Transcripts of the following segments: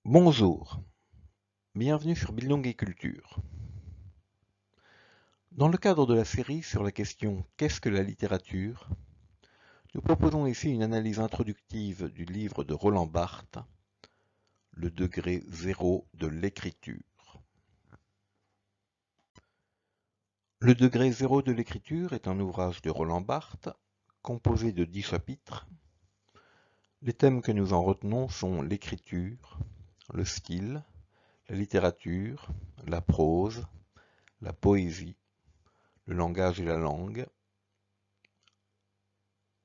Bonjour, bienvenue sur Bildung et Culture. Dans le cadre de la série sur la question Qu'est-ce que la littérature? Nous proposons ici une analyse introductive du livre de Roland Barthes, Le degré zéro de l'écriture. Le degré zéro de l'écriture est un ouvrage de Roland Barthes, composé de 10 chapitres. Les thèmes que nous en retenons sont l'écriture, le style, la littérature, la prose, la poésie, le langage et la langue,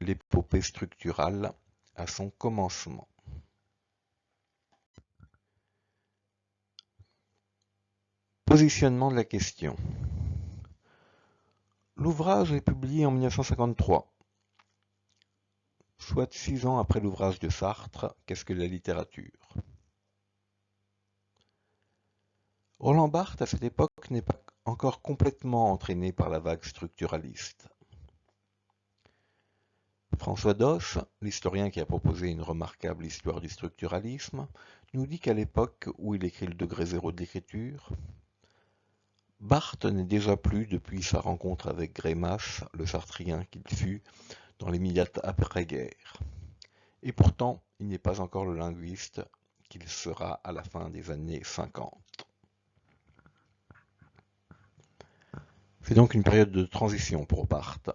l'épopée structurale à son commencement. Positionnement de la question. L'ouvrage est publié en 1953, soit 6 ans après l'ouvrage de Sartre, Qu'est-ce que la littérature? Roland Barthes, à cette époque, n'est pas encore complètement entraîné par la vague structuraliste. François Doss, l'historien qui a proposé une remarquable histoire du structuralisme, nous dit qu'à l'époque où il écrit le degré zéro de l'écriture, Barthes n'est déjà plus depuis sa rencontre avec Grémas, le sartrien qu'il fut dans l'immédiate après-guerre. Et pourtant, il n'est pas encore le linguiste qu'il sera à la fin des années 50. C'est donc une période de transition pour Barthes,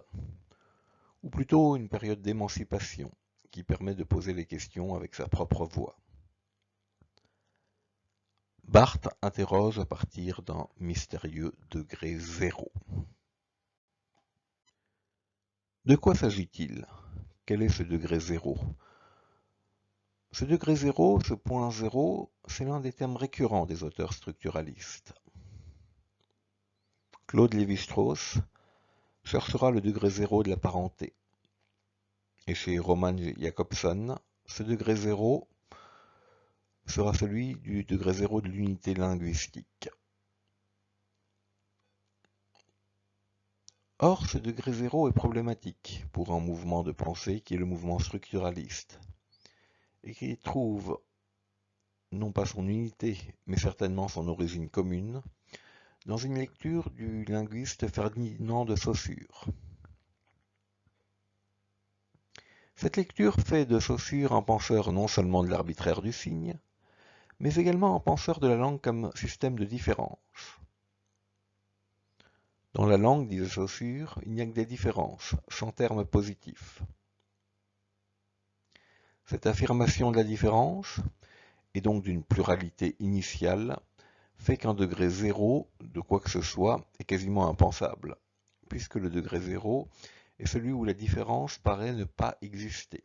ou plutôt une période d'émancipation qui permet de poser les questions avec sa propre voix. Barthes interroge à partir d'un mystérieux degré zéro. De quoi s'agit-il? Quel est ce degré zéro? Ce degré zéro, ce point zéro, c'est l'un des thèmes récurrents des auteurs structuralistes. Claude Lévi-Strauss cherchera le degré zéro de la parenté. Et chez Roman Jakobson, ce degré zéro sera celui du degré zéro de l'unité linguistique. Or, ce degré zéro est problématique pour un mouvement de pensée qui est le mouvement structuraliste, et qui trouve non pas son unité, mais certainement son origine commune, dans une lecture du linguiste Ferdinand de Saussure. Cette lecture fait de Saussure un penseur non seulement de l'arbitraire du signe, mais également un penseur de la langue comme système de différence. Dans la langue, disait Saussure, il n'y a que des différences, sans terme positif. Cette affirmation de la différence, et donc d'une pluralité initiale, fait qu'un degré zéro de quoi que ce soit est quasiment impensable, puisque le degré zéro est celui où la différence paraît ne pas exister.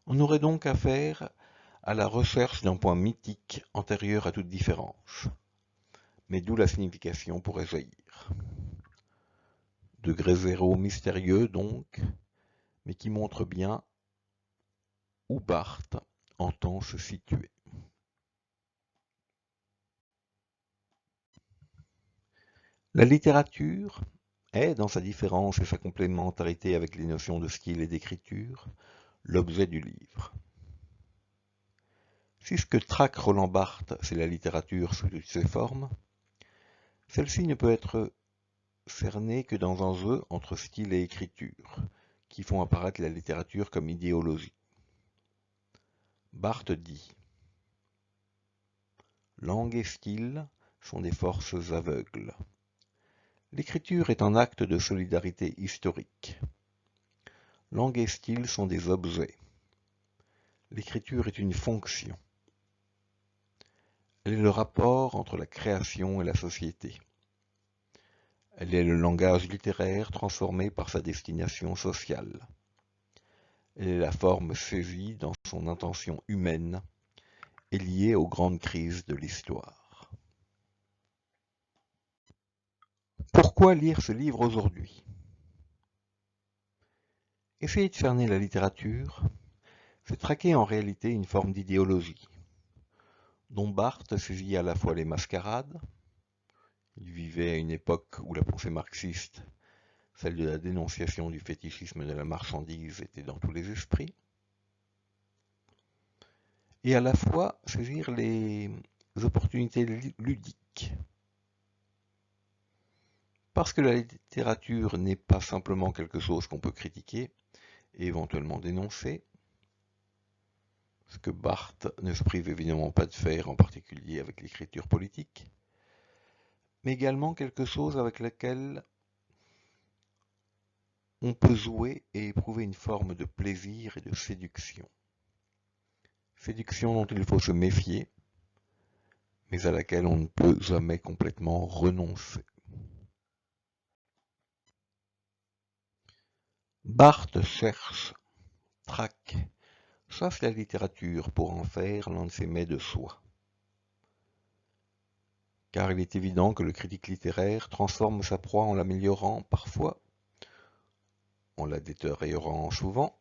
On aurait donc affaire à la recherche d'un point mythique antérieur à toute différence, mais d'où la signification pourrait jaillir. Degré zéro mystérieux donc, mais qui montre bien où Barthes entend se situer. La littérature est, dans sa différence et sa complémentarité avec les notions de style et d'écriture, l'objet du livre. Si ce que traque Roland Barthes, c'est la littérature sous toutes ses formes, celle-ci ne peut être cernée que dans un jeu entre style et écriture, qui font apparaître la littérature comme idéologie. Barthes dit « Langue et style sont des forces aveugles. L'écriture est un acte de solidarité historique. Langue et style sont des objets. L'écriture est une fonction. Elle est le rapport entre la création et la société. Elle est le langage littéraire transformé par sa destination sociale. Elle est la forme saisie dans son intention humaine et liée aux grandes crises de l'histoire. » Pourquoi lire ce livre aujourd'hui? Essayer de cerner la littérature, c'est traquer en réalité une forme d'idéologie, dont Barthes saisit à la fois les mascarades. Il vivait à une époque où la pensée marxiste, celle de la dénonciation du fétichisme de la marchandise, était dans tous les esprits. et à la fois saisir les opportunités ludiques. Parce que la littérature n'est pas simplement quelque chose qu'on peut critiquer et éventuellement dénoncer, ce que Barthes ne se prive évidemment pas de faire, en particulier avec l'écriture politique, mais également quelque chose avec lequel on peut jouer et éprouver une forme de plaisir et de séduction. Séduction dont il faut se méfier, mais à laquelle on ne peut jamais complètement renoncer. Barthes cherche, traque, chasse la littérature pour en faire l'un de ses mets de soie. Car il est évident que le critique littéraire transforme sa proie en l'améliorant parfois, en la détériorant souvent,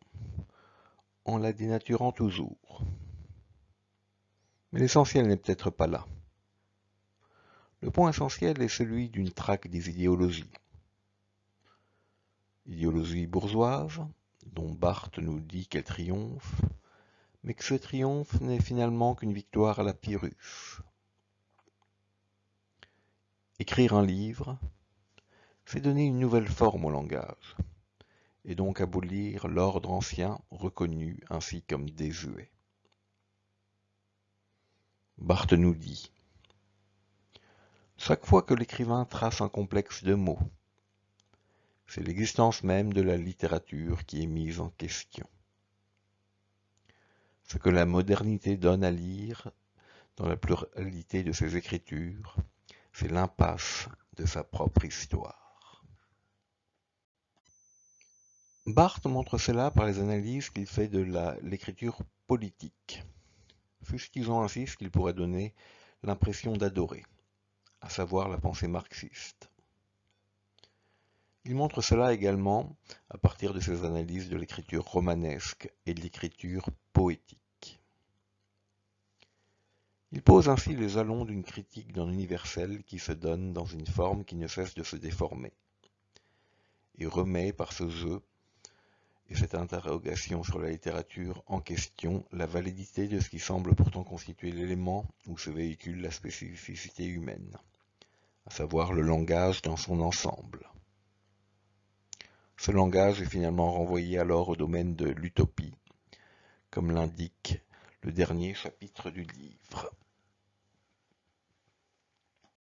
en la dénaturant toujours. Mais l'essentiel n'est peut-être pas là. Le point essentiel est celui d'une traque des idéologies. Idéologie bourgeoise, dont Barthes nous dit qu'elle triomphe, mais que ce triomphe n'est finalement qu'une victoire à la Pyrrhus. Écrire un livre, c'est donner une nouvelle forme au langage, et donc abolir l'ordre ancien reconnu ainsi comme désuet. Barthes nous dit: chaque fois que l'écrivain trace un complexe de mots, c'est l'existence même de la littérature qui est mise en question. Ce que la modernité donne à lire dans la pluralité de ses écritures, c'est l'impasse de sa propre histoire. Barthes montre cela par les analyses qu'il fait de l'écriture politique, fustigeant ainsi ce qu'il pourrait donner l'impression d'adorer, à savoir la pensée marxiste. Il montre cela également à partir de ses analyses de l'écriture romanesque et de l'écriture poétique. Il pose ainsi les jalons d'une critique d'un universel qui se donne dans une forme qui ne cesse de se déformer, et remet par ce jeu et cette interrogation sur la littérature en question la validité de ce qui semble pourtant constituer l'élément où se véhicule la spécificité humaine, à savoir le langage dans son ensemble. Ce langage est finalement renvoyé alors au domaine de l'utopie, comme l'indique le dernier chapitre du livre.